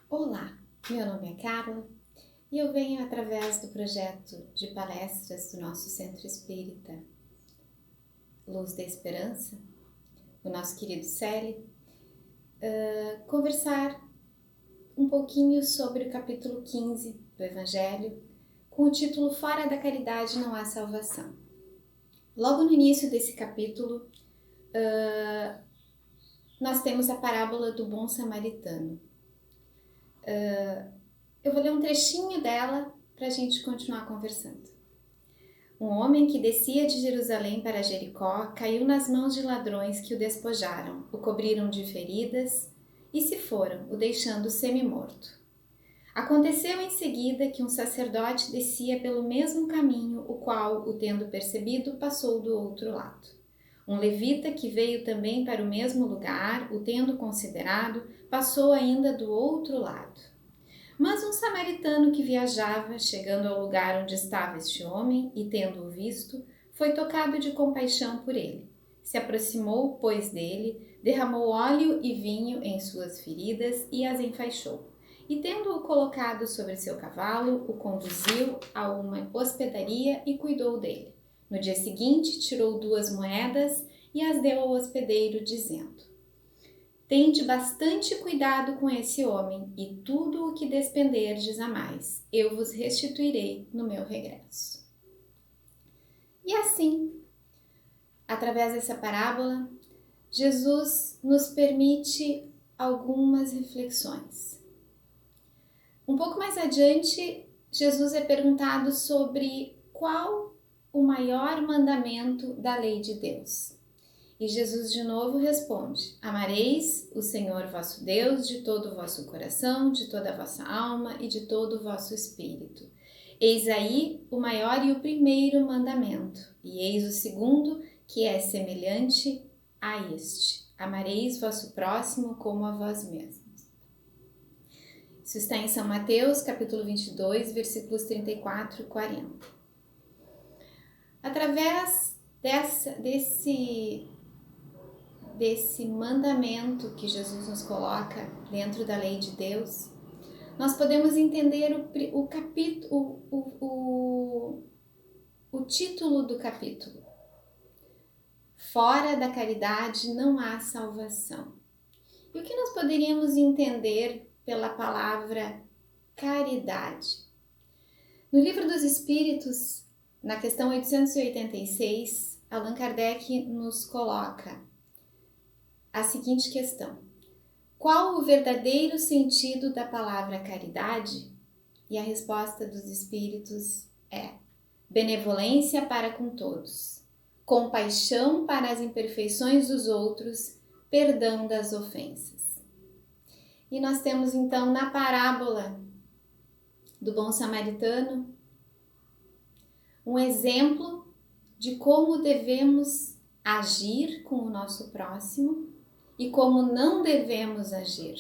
Olá, meu nome é Carla e eu venho através do projeto de palestras do nosso Centro Espírita Luz da Esperança, o nosso querido Célio, conversar um pouquinho sobre o capítulo 15 do Evangelho, com o título Fora da Caridade não há salvação. Logo no início desse capítulo, nós temos a parábola do bom samaritano. Eu vou ler um trechinho dela para a gente continuar conversando. Um homem que descia de Jerusalém para Jericó caiu nas mãos de ladrões que o despojaram, o cobriram de feridas e se foram, o deixando semi-morto. Aconteceu em seguida que um sacerdote descia pelo mesmo caminho, o qual, o tendo percebido, passou do outro lado. Um levita que veio também para o mesmo lugar, o tendo considerado, passou ainda do outro lado. Mas um samaritano que viajava, chegando ao lugar onde estava este homem e tendo-o visto, foi tocado de compaixão por ele. Se aproximou, pois, dele, derramou óleo e vinho em suas feridas e as enfaixou. E tendo-o colocado sobre seu cavalo, o conduziu a uma hospedaria e cuidou dele. No dia seguinte, tirou 2 moedas e as deu ao hospedeiro, dizendo: Tende bastante cuidado com esse homem, e tudo o que despenderdes a mais, eu vos restituirei no meu regresso. E assim, através dessa parábola, Jesus nos permite algumas reflexões. Um pouco mais adiante, Jesus é perguntado sobre qual o maior mandamento da lei de Deus. E Jesus de novo responde: Amareis o Senhor vosso Deus de todo o vosso coração, de toda a vossa alma e de todo o vosso espírito. Eis aí o maior e o primeiro mandamento, e eis o segundo, que é semelhante a este: Amareis vosso próximo como a vós mesmos. Isso está em São Mateus, capítulo 22, versículos 34 e 40. Através desse mandamento que Jesus nos coloca dentro da lei de Deus, nós podemos entender o título do capítulo. Fora da caridade não há salvação. E o que nós poderíamos entender pela palavra caridade? No Livro dos Espíritos, na questão 886, Allan Kardec nos coloca a seguinte questão: qual o verdadeiro sentido da palavra caridade? E a resposta dos espíritos é: benevolência para com todos, compaixão para as imperfeições dos outros, perdão das ofensas. E nós temos então na parábola do bom samaritano um exemplo de como devemos agir com o nosso próximo e como não devemos agir.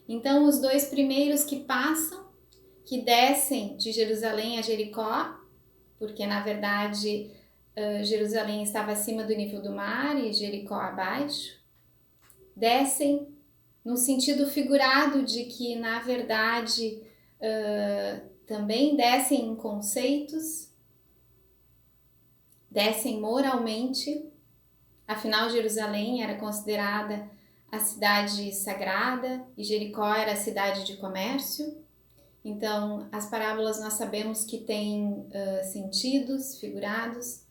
Então, os 2 primeiros que passam, que descem de Jerusalém a Jericó, porque na verdade Jerusalém estava acima do nível do mar e Jericó abaixo, descem no sentido figurado de que na verdade também descem em conceitos, descem moralmente. Afinal, Jerusalém era considerada a cidade sagrada e Jericó era a cidade de comércio. Então, as parábolas nós sabemos que têm sentidos figurados.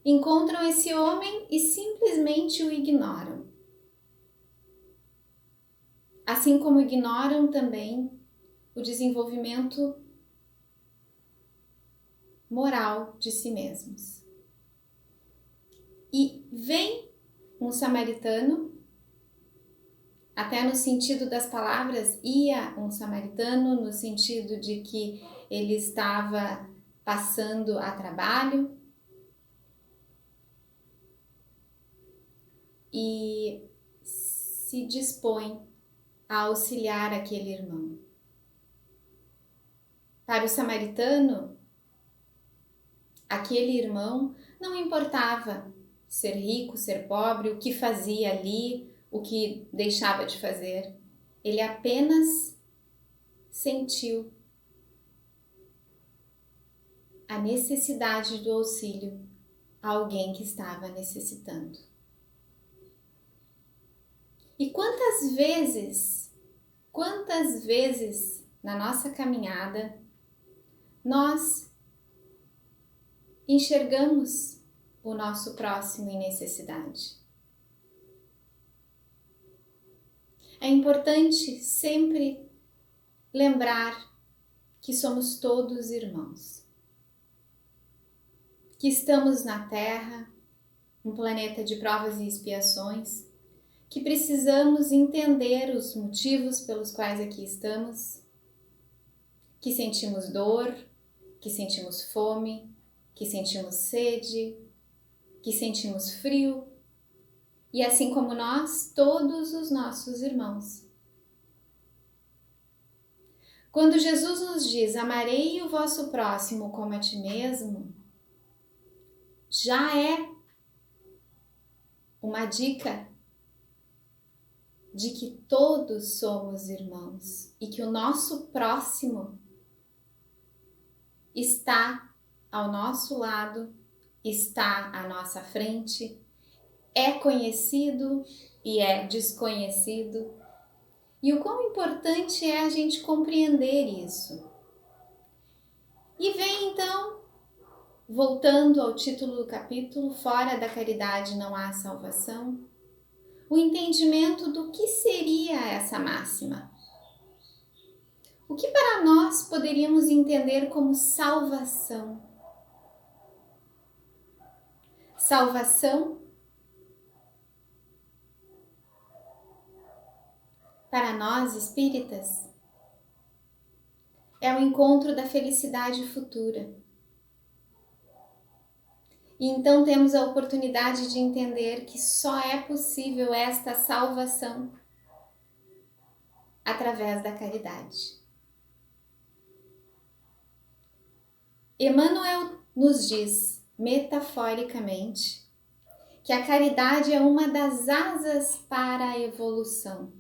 Encontram esse homem e simplesmente o ignoram. Assim como ignoram também o desenvolvimento moral de si mesmos. E vem um samaritano, até no sentido das palavras, ia um samaritano, no sentido de que ele estava passando a trabalho, e se dispõe a auxiliar aquele irmão. Para o samaritano, aquele irmão não importava ser rico, ser pobre, o que fazia ali, o que deixava de fazer. Ele apenas sentiu a necessidade do auxílio a alguém que estava necessitando. E quantas vezes na nossa caminhada nós enxergamos o nosso próximo em necessidade? É importante sempre lembrar que somos todos irmãos, que estamos na Terra, um planeta de provas e expiações, que precisamos entender os motivos pelos quais aqui estamos, que sentimos dor, que sentimos fome, que sentimos sede, que sentimos frio, e assim como nós, todos os nossos irmãos. Quando Jesus nos diz, amarei o vosso próximo como a ti mesmo, já é uma dica de que todos somos irmãos e que o nosso próximo está ao nosso lado, está à nossa frente, é conhecido e é desconhecido. E o quão importante é a gente compreender isso. E vem então, voltando ao título do capítulo, fora da caridade não há salvação, o entendimento do que seria essa máxima. O que para nós poderíamos entender como salvação? Salvação, para nós espíritas, é o encontro da felicidade futura. E então temos a oportunidade de entender que só é possível esta salvação através da caridade. Emmanuel nos diz, metaforicamente, que a caridade é uma das asas para a evolução.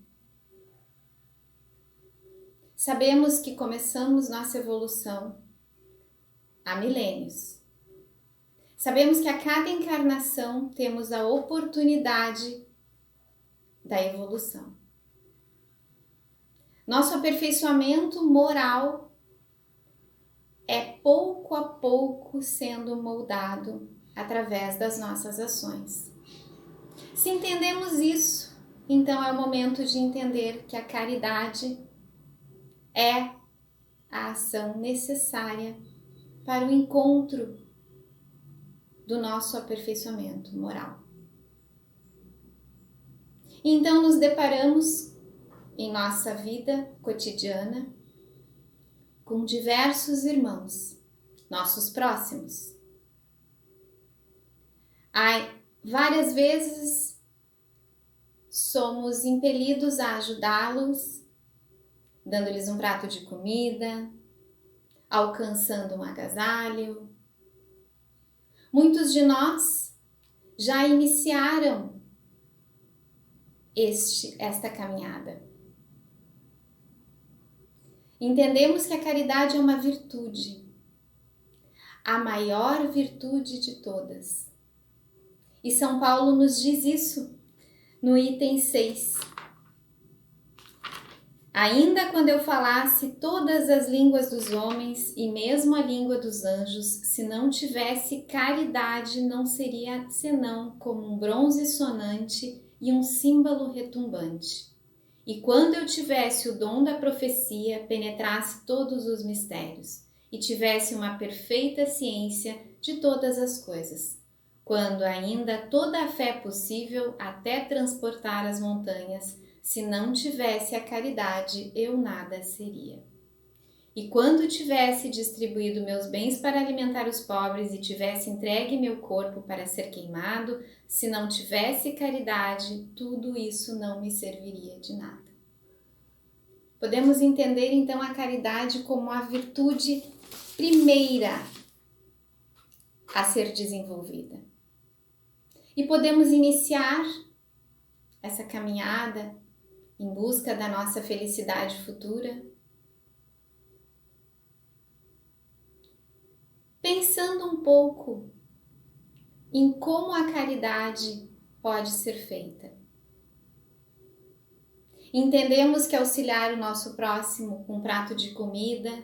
Sabemos que começamos nossa evolução há milênios. Sabemos que a cada encarnação temos a oportunidade da evolução. Nosso aperfeiçoamento moral é pouco a pouco sendo moldado através das nossas ações. Se entendemos isso, então é o momento de entender que a caridade é a ação necessária para o encontro do nosso aperfeiçoamento moral. Então nos deparamos em nossa vida cotidiana com diversos irmãos, nossos próximos. Várias vezes somos impelidos a ajudá-los, dando-lhes um prato de comida, alcançando um agasalho. Muitos de nós já iniciaram esta caminhada. Entendemos que a caridade é uma virtude, a maior virtude de todas. E São Paulo nos diz isso no item 6. Ainda quando eu falasse todas as línguas dos homens e mesmo a língua dos anjos, se não tivesse caridade, não seria senão como um bronze sonante e um símbolo retumbante. E quando eu tivesse o dom da profecia, penetrasse todos os mistérios e tivesse uma perfeita ciência de todas as coisas, quando ainda toda a fé possível até transportar as montanhas, se não tivesse a caridade, eu nada seria. E quando tivesse distribuído meus bens para alimentar os pobres e tivesse entregue meu corpo para ser queimado, se não tivesse caridade, tudo isso não me serviria de nada. Podemos entender então a caridade como a virtude primeira a ser desenvolvida. E podemos iniciar essa caminhada em busca da nossa felicidade futura pensando um pouco em como a caridade pode ser feita. Entendemos que auxiliar o nosso próximo com um prato de comida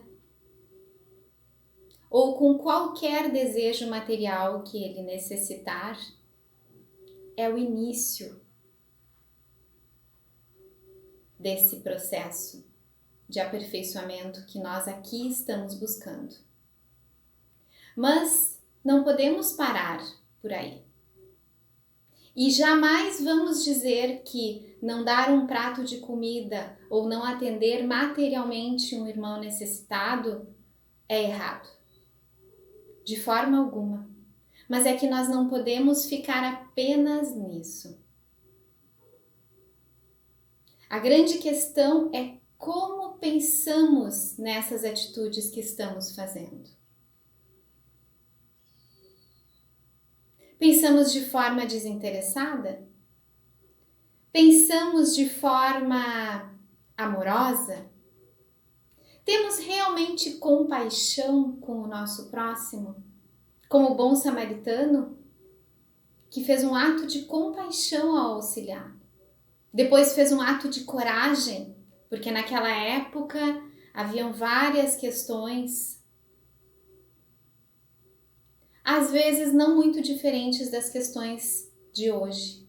ou com qualquer desejo material que ele necessitar é o início desse processo de aperfeiçoamento que nós aqui estamos buscando. Mas não podemos parar por aí. E jamais vamos dizer que não dar um prato de comida ou não atender materialmente um irmão necessitado é errado. De forma alguma. Mas é que nós não podemos ficar apenas nisso. A grande questão é como pensamos nessas atitudes que estamos fazendo. Pensamos de forma desinteressada? Pensamos de forma amorosa? Temos realmente compaixão com o nosso próximo? Como o bom samaritano, que fez um ato de compaixão ao auxiliar. Depois fez um ato de coragem, porque naquela época haviam várias questões, às vezes não muito diferentes das questões de hoje.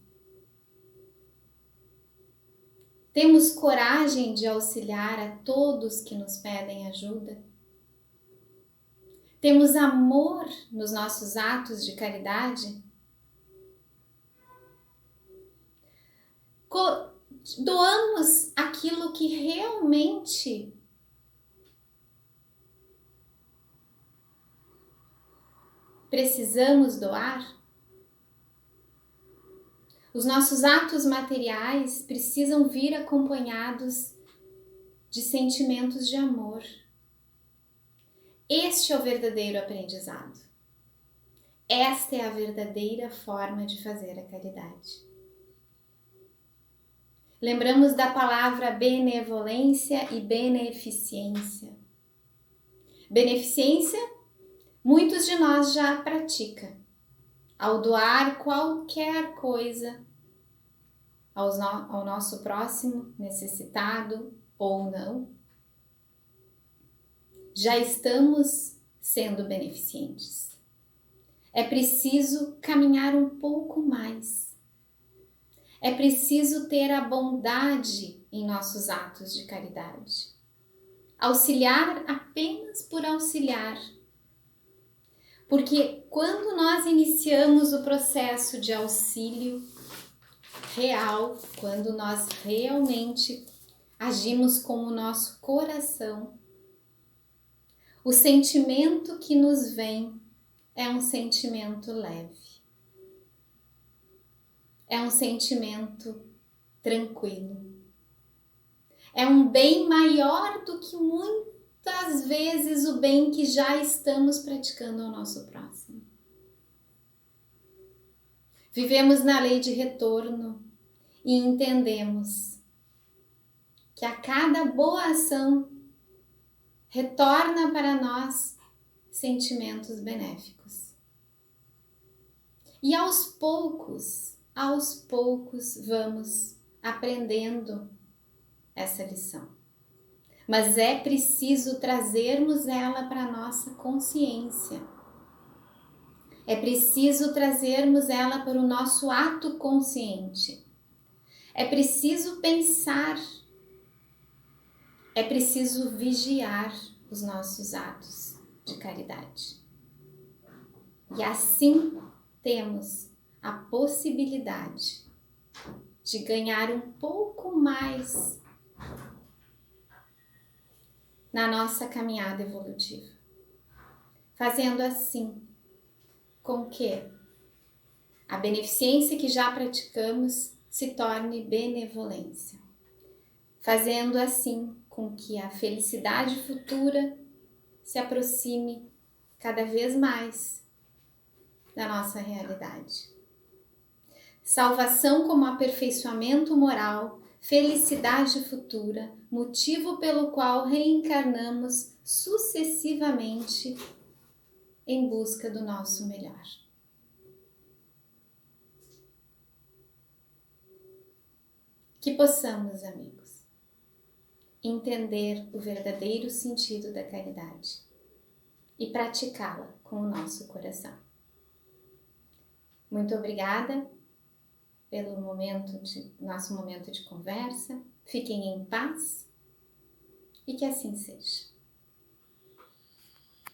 Temos coragem de auxiliar a todos que nos pedem ajuda? Temos amor nos nossos atos de caridade? Doamos aquilo que realmente precisamos doar? Os nossos atos materiais precisam vir acompanhados de sentimentos de amor. Este é o verdadeiro aprendizado. Esta é a verdadeira forma de fazer a caridade. Lembramos da palavra benevolência e beneficência. Beneficência, muitos de nós já praticam. Ao doar qualquer coisa ao nosso próximo, necessitado ou não, já estamos sendo beneficentes. É preciso caminhar um pouco mais. É preciso ter a bondade em nossos atos de caridade. Auxiliar apenas por auxiliar. Porque quando nós iniciamos o processo de auxílio real, quando nós realmente agimos com o nosso coração, o sentimento que nos vem é um sentimento leve. É um sentimento tranquilo. É um bem maior do que muitas vezes o bem que já estamos praticando ao nosso próximo. Vivemos na lei de retorno e entendemos que a cada boa ação retorna para nós sentimentos benéficos. E aos poucos vamos aprendendo essa lição. Mas é preciso trazermos ela para a nossa consciência. É preciso trazermos ela para o nosso ato consciente. É preciso pensar. É preciso vigiar os nossos atos de caridade. E assim temos a possibilidade de ganhar um pouco mais na nossa caminhada evolutiva. Fazendo assim com que a beneficência que já praticamos se torne benevolência. Fazendo assim com que a felicidade futura se aproxime cada vez mais da nossa realidade. Salvação como aperfeiçoamento moral, felicidade futura, motivo pelo qual reencarnamos sucessivamente em busca do nosso melhor. Que possamos, amigos, entender o verdadeiro sentido da caridade e praticá-la com o nosso coração. Muito obrigada pelo nosso momento de conversa. Fiquem em paz e que assim seja.